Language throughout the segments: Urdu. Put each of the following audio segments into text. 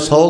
100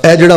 ਇਹ ਜਿਹੜਾ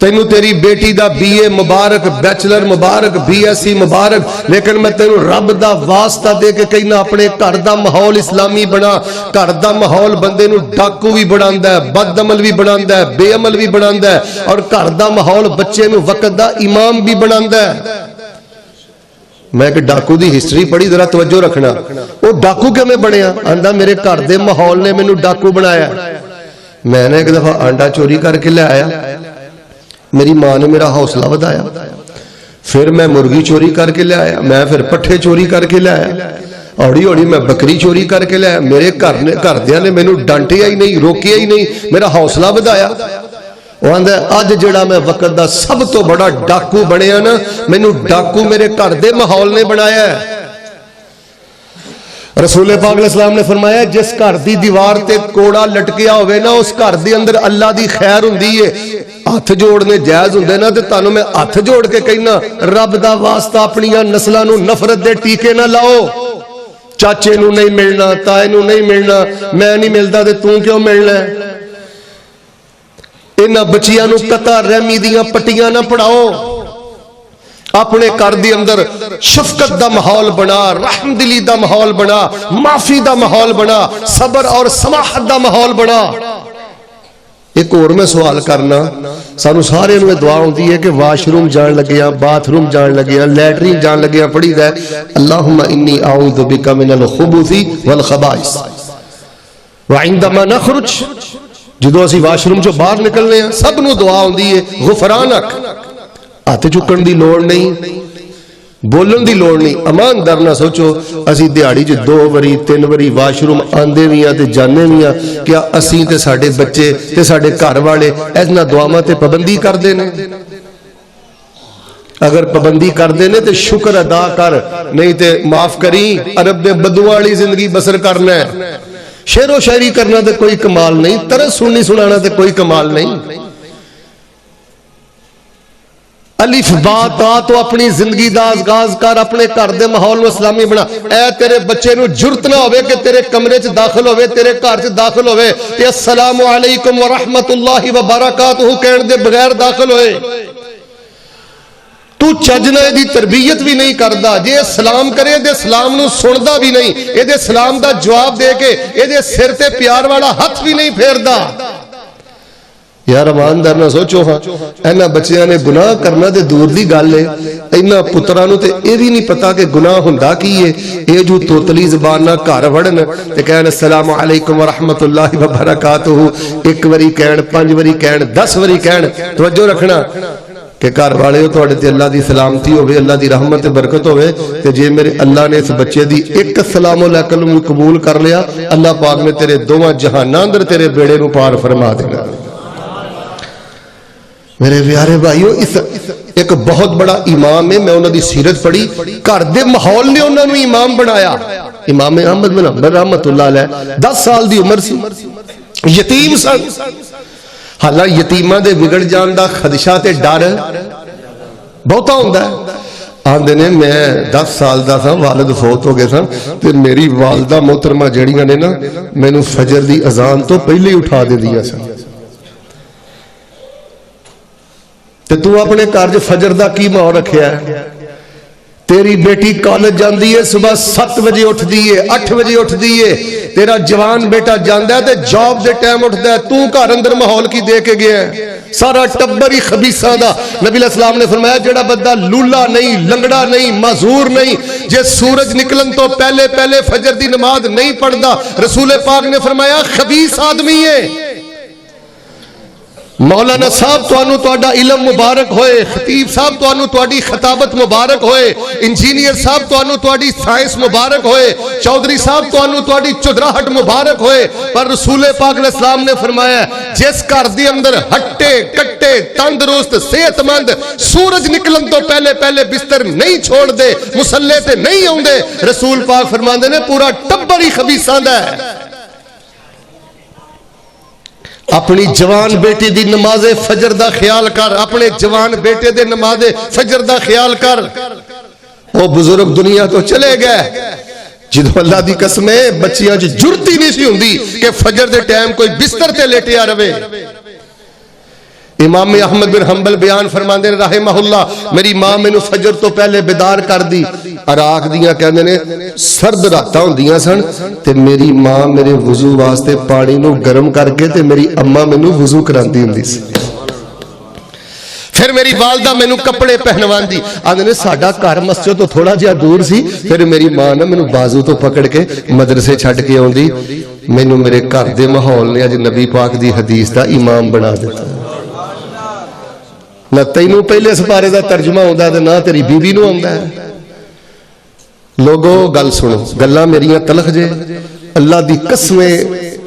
تینوں تیری بیٹی دا BA مبارک, بیچلر مبارک, BSc مبارک, لیکن میں تینوں رب دا واسطہ دے کے کہنا اپنے گھر دا ماحول اسلامی بنا. گھر دا ماحول بندے نو ڈاکو بھی بناندا ہے, بد عمل بھی بناندا ہے, بے عمل بھی بناندا ہے, اور گھر دا ماحول بچے نو وقت دا امام بھی بناندا ہے. میں کہ ڈاکو دی ہسٹری پڑھی, ذرا توجہ رکھنا. وہ ڈاکو کیویں بنیا؟ آندا میرے گھر دے ماحول نے مینوں ڈاکو بنایا. میں نے ایک دفعہ آنڈا چوری کر کے لے آیا, میری ماں نے میرا حوصلہ بتایا. پھر میں مرغی چوری کر کے لے آیا, میں پھر پٹھے چوری کر کے لے آیا, اوڑی اوڑی میں بکری چوری کر کے لے آیا. میرے گھردیاں نے مینوں ڈانٹیا ہی نہیں, روکیا ہی نہیں, میرا حوصلہ بتایا. وہ آندا ہے اج جڑا میں وقت دا سب تو بڑا ڈاکو بنیا نا, مینوں ڈاکو میرے گھر دے ماحول نے بنایا ہے. رسول پاک علیہ السلام نے فرمایا جس گھر دی دیوار تے کوڑا لٹکیا ہوئے نا, اس گھر دے اندر اللہ دی خیر ہوندی ہے. ہاتھ جوڑنے جائز ہوندے نا, تے تانوں میں ہاتھ جوڑ کے کہنا رب دا واسطہ اپنی نسلاں نوں نفرت دے ٹیکے نہ لاؤ. چاچے نوں نہیں ملنا, تائے نوں نہیں ملنا, میں نہیں ملدا تے توں کیوں ملنا ہے. انہاں بچیاں نوں قطع رحمی دیاں پٹیاں نہ پڑھاؤ. اپنے گھر دے اندر شفقت دا ماحول بنا, رحم دلی دا ماحول بنا, معافی دا ماحول بنا, صبر اور سماحت دا ماحول بنا. ایک اور میں سوال کرنا, سانو سارے نوں دعا ہوندی ہے کہ واش روم جان لگیاں, باتھ روم جان لگیاں, لیٹرین جان لگیاں پڑھی دا ہے اللہم انی اعوذ بک من الخبث والخبائث وعندما نخرج. جدو اسی واش روم چوں باہر نکلنے ہیں سب نوں دعا ہوندی ہے غفرانک. ہاتھ چکن دی لوڑ نہیں, بولن دی لوڑ نہیں. ایماندار نہ سوچو اسی دیہاڑی چ 2 واری 3 واری واش روم آندے وی ہاں تے جانے وی ہاں, کیا اسی تے ساڈے بچے تے ساڈے گھر والے ایسا دعاواں تے پابندی کردے نے؟ اگر پابندی کردے نے تے شکر ادا کر, نہیں تے معاف کری عرب دے بدوؤں والی زندگی بسر کرنا ہے. شعر و شاعری کرنا تے کوئی کمال نہیں, طرز سننی سنانا تے کوئی کمال نہیں. الف با تا تو اپنی زندگی دا آغاز کر, اپنے گھر دے ماحول نو اسلامی بنا. اے تیرے بچے نو جرت نہ ہوئے کہ تیرے کمرے چ داخل ہوئے, تیرے گھر چ داخل ہوئے تے السلام علیکم ورحمت اللہ وبرکاتہ کہن دے بغیر داخل ہوئے. تو چجنا دی تربیت بھی نہیں کردا, جے سلام کرے دے سلام نو سندا بھی نہیں, اے دے سلام دا جواب دے کے اے دے سر تے پیار والا ہاتھ بھی نہیں پھیردا. یار ایماندار نہ سوچو, ہاں اینا بچیاں نے گناہ کرنا تے دور دی گل ہے, اینا پتراں نوں تے اے بھی نہیں پتا کہ گناہ ہوندا کی ہے. اے جو توتلی زبان نہ گھر وڑن تے کہن السلام علیکم ورحمت اللہ وبرکاتہ, 1 واری کہن, 5 واری کہن, 10 واری کہن. توجہ رکھنا کہ گھر والے ہو تواڈے تے اللہ دی سلامتی ہوے, اللہ دی رحمت تے برکت ہوے, تے جے میرے اللہ نے اس بچے دی ایک السلام علیکم قبول کر لیا, اللہ پاک نے تیرے دوواں جہاناں اندر تیرے بیڑے نو پار فرما دینا. میرے پیارے بھائیو, اس ایک بہت بڑا امام ہے, میں انہوں دی سیرت پڑھی, گھر دے ماحول نے انہوں نے امام بنایا. امام احمد بن حنبل رحمت اللہ علیہ 10 سال دی عمر سی, یتیم سن. حالانکہ یتیماں دے بگڑ جان دا خدشہ تے ڈر بہتا ہوندا ہے. آندے نے میں 10 سال دا تھا, والد فوت ہو گئے سن, تے میری والدہ محترمہ جڑیاں نے نا مینوں فجر دی اذان تو پہلے ہی اٹھا دے دیا سن. تے تو اپنے گھر وچ فجر دا کی ماحول رکھیا ہے؟ تیری بیٹی کالج جاندی ہے, صبح 7 بجے اٹھدی ہے, 8 بجے اٹھدی ہے. تیرا جوان بیٹا جاندا ہے تے جاب دے ٹائم اٹھدا ہے, تو گھر اندر ماحول کی دے کے گیا ہے؟ سارا ٹبر ہی خبیثاں دا. نبی علیہ السلام نے فرمایا جڑا بندہ لولا نہیں, لنگڑا نہیں, معذور نہیں, جے سورج نکلن تو پہلے پہلے فجر دی نماز نہیں پڑھدا, رسول پاک نے فرمایا خبیث آدمی ہے. مولانا صاحب توانو تواڈا علم مبارک ہوئے, خطیب صاحب توانو تواڈی خطابت مبارک ہوئے, انجینئر صاحب توانو تواڈی سائنس مبارک ہوئے, چودھری صاحب توانو تواڈی چودراہٹ مبارک ہوئے, پر رسول پاک علیہ السلام نے فرمایا جس گھر دے اندر ہٹے کٹے تندرست صحت مند سورج نکلن تو پہلے پہلے بستر نہیں چھوڑ دے, مصلے تے نہیں آوندے, رسول پاک فرماندے نے پورا ٹبر ہی خبیثاں دا ہے. اپنی جوان بیٹی دی نماز فجر دا خیال کر, اپنے جوان بیٹے دے نماز فجر دا خیال کر. وہ بزرگ دنیا تو چلے گئے جدو اللہ دی قسم ہے بچیاں جرت ہی نہیں سی ہوندی کہ فجر دے ٹائم کوئی بستر تے لیٹیا رہے. امام احمد بن حنبل بیان فرماندے نے رحمہ اللہ، میری ماں مینوں فجر تو پہلے بیدار کر دی، عراق دیاں کہندے نے سرد راتاں ہوندیاں سن تے میری ماں میرے وضو واسطے پانی نو گرم کر کے تے میری اماں مینوں وضو کراندی ہوندی سی، پھر میری والدہ مینوں کپڑے پہنواندی، آندے نے ساڈا گھر مسجد تو تھوڑا جہا دور سی، پھر میری ماں نے مینوں بازو تو پکڑ کے مدرسے چھڈ کے آوندی، مینوں میرے گھر دے ماحول نے اج نبی پاک دی حدیث دا امام بنا دتا، نہ تینوں پہلے سپارے دا ترجمہ ہوندا تے نہ تیری بیوی نو ہوندا ہے۔ لوگو گل سنو، گلاں میریاں تلخ جے، اللہ دی قسمیں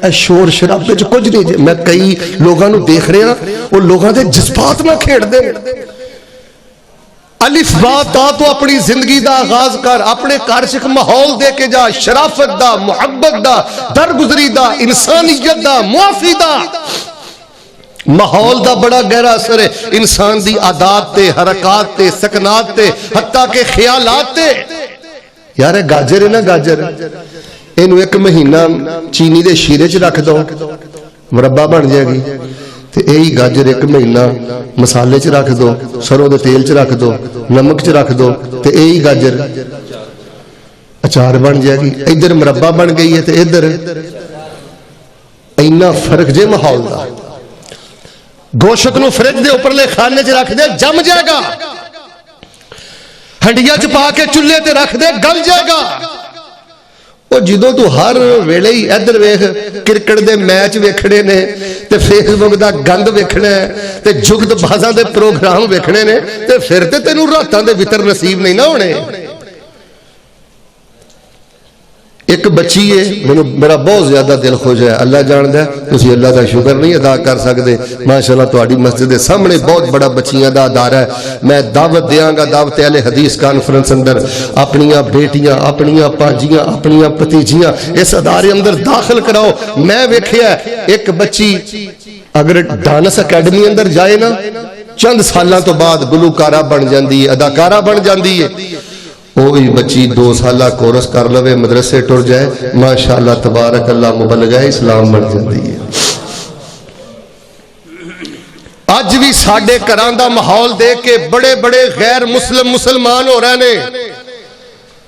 اے شور شرابے وچ کچھ نہیں جے، میں کئی لوگاں نو دیکھ رہا وہ لوگاں دے جذبات نہ کھیڑ دے، الف با تا تو اپنی زندگی دا آغاز کر، اپنے گھر چ ماحول دے کے جا، شرافت دا، محبت دا، درگزری دا، انسانیت دا، معافی دا۔ ماحول دا بڑا گہرا اثر ہے انسان دی عادات تے، حرکات تے، سکنات تے، حتیٰ کہ خیالات تے۔ یار گاجر ہے نا، گاجر اینو ایک مہینہ چینی دے شیرے چ رکھ دو مربع بن جائے گی، تے یہی گاجر ایک مہینہ مسالے چ رکھ دو، سروں دے تیل چ رکھ دو، نمک چ رکھ دو، تے یہی گاجر اچار بن جائے گی۔ ادھر مربع بن گئی ہے تے ادھر اینا فرق جے ماحول دا۔ گوشت نو فریج دے اوپر لے کھانے چ رکھ دے جم جائے گا، ہنڈیا چ پا کے چولہے تے رکھ دے گل جائے گا۔ وہ جدوں تو ہر ویلے ہی ادھر ویکھ کرکٹ دے میچ ویکھنے نے تے فیس بک دا گند ویکھنا ہے تے جگت بازاں دے پروگرام ویکھنے نے تے پھر تے تینوں راتاں دے وتر نصیب نہیں نہ ہونے۔ ایک بچی ہے، میرا بہت زیادہ دل خوش ہے، اللہ جاندا ہے، تسی اللہ دا شکر نہیں ادا کر سکتے، ماشاءاللہ تہاڈی مسجد دے سامنے بہت بڑا بچیاں دا ادارہ ہے، میں دعوت دیاں گا دعوت اہل حدیث کانفرنس اندر اپنیاں بیٹیاں، اپنیاں پانجیاں، اپنیاں پتیجیاں اس ادارے اندر داخل کراؤ۔ میں ویکھیا ایک بچی اگر ڈانس اکیڈمی اندر جائے نا چند سالاں تو بعد گلوکارہ بن جاندی ہے، اداکارہ بن جاندی ہے۔ وہی بچی 2 سالہ کورس کر لوے، مدرسے ٹر جائے، ماشاءاللہ تبارک اللہ مبلغہ اسلام بن جاتی ہے۔ آج بھی ساڑھے گھراں دا ماحول دیکھ کے بڑے بڑے غیر مسلمان ہو رہے نے۔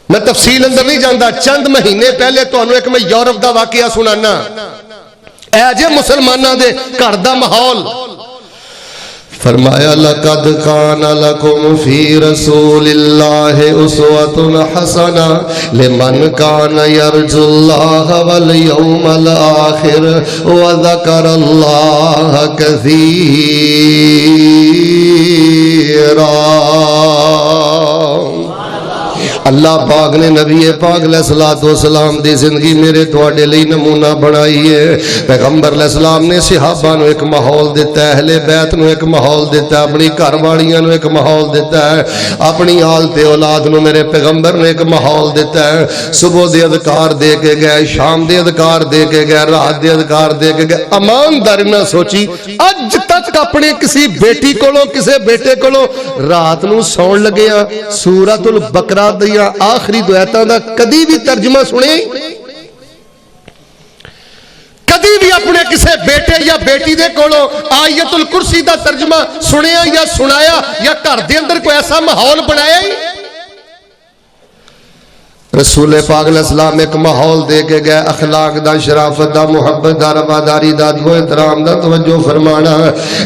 میں تفصیل اندر نہیں جاندا، چند مہینے پہلے تو انہوں ایک میں یورپ دا واقعہ سنانا، اے جے مسلمانہ دے گھر دا ماحول۔ فرمایا لَقَدْ كَانَ لَكُمْ فِي رَسُولِ اللَّهِ أُسْوَةٌ حَسَنَةٌ لِمَنْ كَانَ يَرْجُو اللَّهَ وَالْيَوْمَ الْآخِرَ وَذَكَرَ اللَّهَ كَثِيرًا۔ اللہ پاک نے نبی پاک علیہ السلام دی زندگی میرے تواڈے لئی نمونہ بنائی ہے۔ پیغمبر علیہ السلام نے صحابہ نو ایک ماحول دیتا ہے، اہل بیت نو ایک ماحول دیتا ہے، اپنی گھر والیاں نو ایک ماحول دیتا ہے، اپنی آل تے اولاد نو میرے پیغمبر نے ایک ماحول دیتا ہے۔ صبح دے اذکار دے کے گئے، شام دے اذکار دے کے گئے، رات دے اذکار دے کے گئے۔ ایمانداری نہ سوچی اج تک اپنے کسی بیٹی کولوں کسی بیٹے کولوں رات نو سون لگیا سورۃ البقرہ یا آخری دعایتاں دا کدی بھی ترجمہ سنے؟ کدی بھی اپنے کسے بیٹے یا بیٹی دے کولوں آیت الکرسی دا ترجمہ سنیا یا سنایا یا گھر دے اندر کوئی ایسا ماحول بنایا ہی؟ رسول پاک علیہ السلام ایک ماحول دے کے گئے، اخلاق دا، شرافت دا، محبت دا، رواداری دا، ادب و احترام دا، توجہ فرمانا۔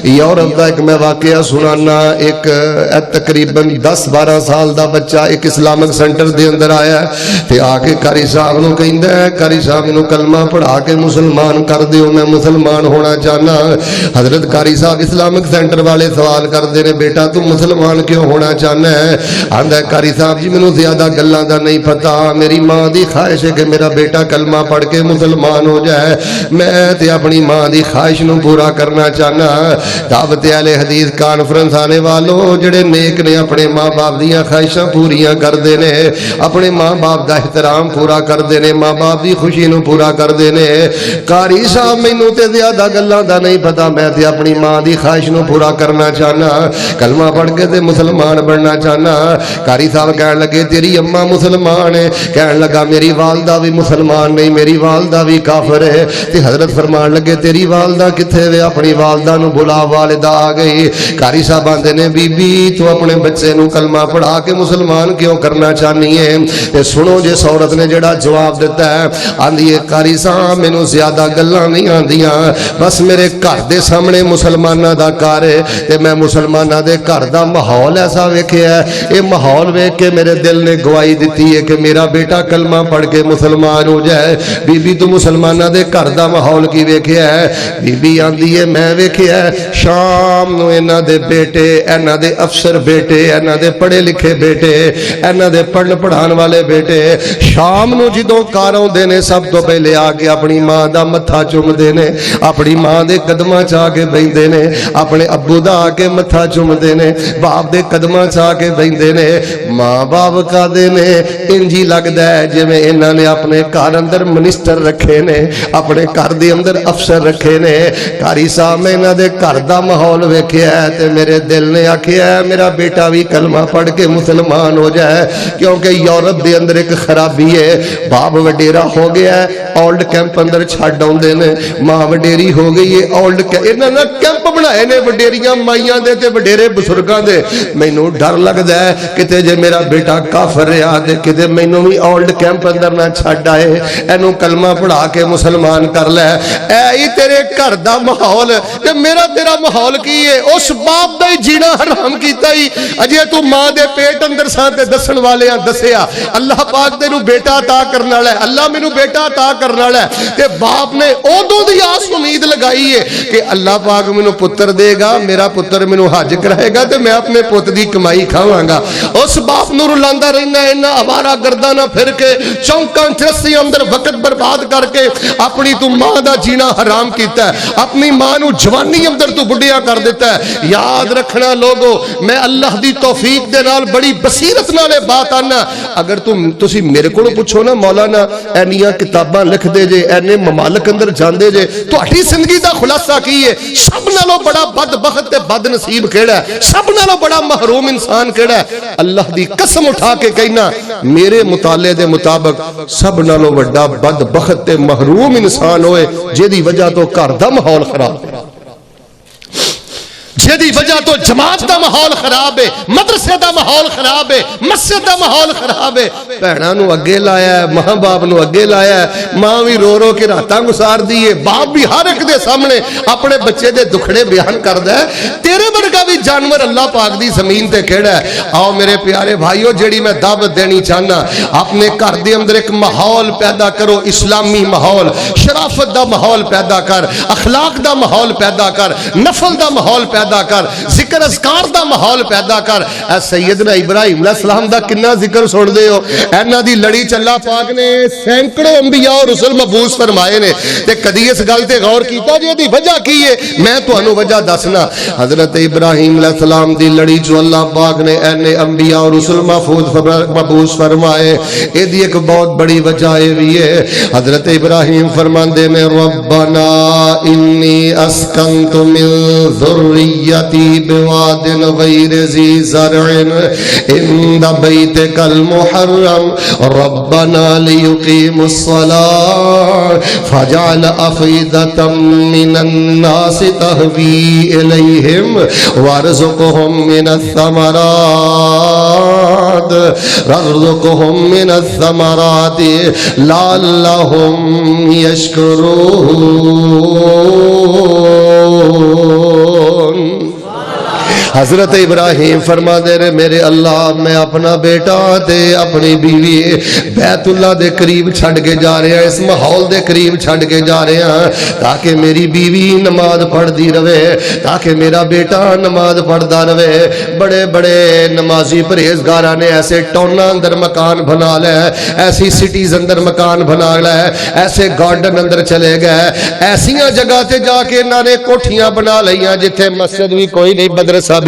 یورپ دا ایک میں واقعہ سنانا، ایک تقریباً 10-12 سال دا بچہ ایک اسلامک سینٹر دے اندر آیا ہے تے آ کے قاری صاحب نو کہندا ہے قاری صاحب نو کلمہ پڑھا کے مسلمان کر دیو، میں مسلمان ہونا چاہنا۔ حضرت قاری صاحب اسلامک سینٹر والے سوال کردے نے بیٹا تو مسلمان کیوں ہونا چاہنا ہے؟ آندا ہے قاری صاحب جی مینوں زیادہ گلاں دا نہیں پتہ، میری ماں دی خواہش ہے کہ میرا بیٹا کلمہ پڑھ کے مسلمان ہو جائے، میں تے اپنی ماں دی خواہش نو پورا کرنا چاہنا۔ دعوت اہل حدیث کانفرنس آنے والوں جڑے نیک نے اپنے ماں باپ دیاں خواہشاں پوریاں کر دے نے، اپنے ماں باپ دا احترام پورا کر دے نے، ماں باپ دی خوشی نو پورا کر دے نے۔ قاری صاحب مینوں تے زیادہ گلاں دا نہیں پتا، میں تے اپنی ماں دی خواہش نو پورا کرنا چاہنا، کلمہ پڑھ کے تے مسلمان بننا چاہنا۔ قاری صاحب کہن لگے تیری اماں مسلمان ہے، کہن لگا میری والدہ بھی مسلمان نہیں, میری والدہ بھی کافر ہے. تے حضرت فرمان لگے تیری والدہ کتھے وے؟ اپنی والدہ نو بلا, والدہ آ گئی. قاری صاحب آندے نے بی بی تو اپنے بچے نو کلمہ پڑھا کے مسلمان کیوں کرنا چاہنی ہے؟ تے سنو جس عورت نے جڑا جواب دیتا ہے, آندی ہے قاری صاحب مینوں زیادہ گلاں نہیں آندیاں, بس میرے گھر دے سامنے مسلماناں دا گھر ہے تے میں مسلماناں دے گھر دا ماحول ایسا ویکھیا ہے, اے ماحول ویکھ کے میرے دل نے گواہی دتی ہے کہ میرا بیٹا کلمہ پڑھ کے مسلمان ہو جائے. بی بی تو مسلماناں دے گھر دا ماحول کی ویکھیا ہے؟ بی بی آندی ہے میں ویکھیا ہے شام نو انہاں دے بیٹے, انہاں دے افسر بیٹے, انہاں دے پڑھے لکھے بیٹے, انہاں دے پڑھن پڑھان والے بیٹے شام نو جدوں گھر اوندے نے سب تو پہلے آ کے اپنی ماں دا متھا چومدے نے, اپنی ماں دے قدماں چ آ کے بیندے نے, اپنے ابو دا آ کے متھا چومدے نے, باپ دے قدماں چ آ کے بیندے نے. ماں باپ کا دے نے انجی لگدا ہے جویں انہاں نے اپنے گھر اندر منسٹر رکھے نے, اپنے گھر دے اندر افسر رکھے نے. قاری صاحب میں انہاں دے گھر دا ماحول ویکھیا ہے تے میرے دل نے آکھیا ہے میرا بیٹا بھی کلمہ پڑھ کے مسلمان ہو جائے, کیونکہ یورپ دے اندر ایک خرابی ہے, باپ وڈیرا ہو گیا ہے اولڈ کیمپ اندر چھڈ آوندے نے, ماں وڈیری ہو گئی ہے اولڈ انہاں نے کیمپ بنائے نے وڈیریاں مائیاں دے تے وڈیرے بزرگاں دے. مینوں ڈر لگدا ہے کتے جے میرا بیٹا کافر رہا تے کتے مینوں بھی اولڈ کیمپ اندر نہ چھڈ آئے, اینوں کلمہ پڑھا کے مسلمان کر لے. اے ہی تیرے گھر دا ماحول تے میرا تیرا ماحول کی ہے؟ اس باپ دا ہی جینا حرام کیتا ہی اجے تو ماں دے پیٹ اندر ساں تے دسن والیاں دسیا اللہ پاک تینوں بیٹا عطا کرن والا ہے, اللہ مینوں بیٹا عطا کرن والا ہے. تے باپ نے اودوں دی آس امید لگائی ہے کہ اللہ پاک مینوں پتر دے گا, میرا پتر مینوں حج کرائے گا تے میں اپنے پت دی کمائی کھاواں گا. اس باپ نوں رلاندا رہنا انہاں آوارہ گردانہ پھر کے چونکاں چرسیاں اندر وقت برباد کر کے اپنی تو ماں دا جینا حرام کیتا ہے, اپنی ماں نو جوانی اندر تو بڈھیا کر دیتا ہے. یاد رکھنا لوگو, میں اللہ دی توفیق دے نال بڑی بصیرت نال بات آنا. اگر تسی میرے کولوں پوچھو نا مولانا اینیاں کتاباں لکھ دے جے, اینے ممالک اندر جاندے جے, تہاڈی زندگی دا خلاصہ کی ہے؟ سب نالوں بڑا بدبخت تے بد نصیب کیڑا ہے؟ سب نالوں بڑا محروم انسان کیڑا ہے؟ اللہ دی قسم اٹھا کے کہنا میرے مطالعے دے مطابق سب نالوں بڑا بدبخت تے محروم انسان ہوئے جیدی وجہ تو گھر دا ماحول خراب ہے, جیدی وجہ تو جماعت دا ماحول خراب ہے, مدرسے دا ماحول خراب ہے, مسجد دا ماحول خراب ہے. بہناں نو اگے لایا ہے, ماں باپ نو اگے لایا ہے, ماں بھی رو رو کے راتاں گزار دی ہے, باپ بھی ہر ایک دے سامنے اپنے بچے دے دکھڑے بیان کردا ہے. تیرے ورگا بھی جانور اللہ پاک دی زمین تے کھڑا ہے. آؤ میرے پیارے بھائیو, جیڑی میں دعوت دینی چاہنا, اپنے گھر دے اندر ایک ماحول پیدا کرو, اسلامی ماحول, شرافت دا ماحول پیدا کر, اخلاق دا ماحول پیدا کر, نفل دا ماحول پیدا کر, ذکر اذکار دا ماحول پیدا کر. اے سیدنا ابراہیم علیہ السلام دا کنا ذکر سن دے ہو, اینا دی لڑی چلا پاک نے سینکڑوں انبیاء اور رسول مبعوث فرمائے نے, تے کدی اس گل تے غور کیتا جے دی وجہ کی ہے؟ میں تانوں وجہ دسنا. حضرت ابراہیم علیہ السلام دی لڑی جو اللہ پاک نے اینے انبیاء اور رسول مبعوث فرمائے, اے دی ایک بہت بڑی وجہ ہے بھی ہے. حضرت ابراہیم فرماندے نے ربنا انی اسکنت من ذریتی بواد غیر ذی زرع عند بیتک المحرم ربنا لیقیموا الصلاة فاجعل افئدة من الناس تهوی الیہم وارزقهم من الثمرات لعلهم یشکرون. حضرت ابراہیم فرما دے رہے میرے اللہ میں اپنا بیٹا تے اپنی بیوی بیت اللہ دے قریب چھڑ کے جا رہے ہیں, اس ماحول دے قریب چھڑ کے جا رہے ہیں تاکہ میری بیوی نماز پڑھ دی رہے, تاکہ میرا بیٹا نماز پڑھدا رہے. بڑے بڑے نمازی پرہیزگاراں نے ایسے ٹاؤناں اندر مکان بنا لے, ایسی سٹیز اندر مکان بنا لے, ایسے گارڈن اندر چلے گئے, ایسیاں جگہ تے جا کے انہاں نے کوٹھیاں بنا لئیاں جتھے مسجد بھی کوئی نہیں, مدرسہ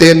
3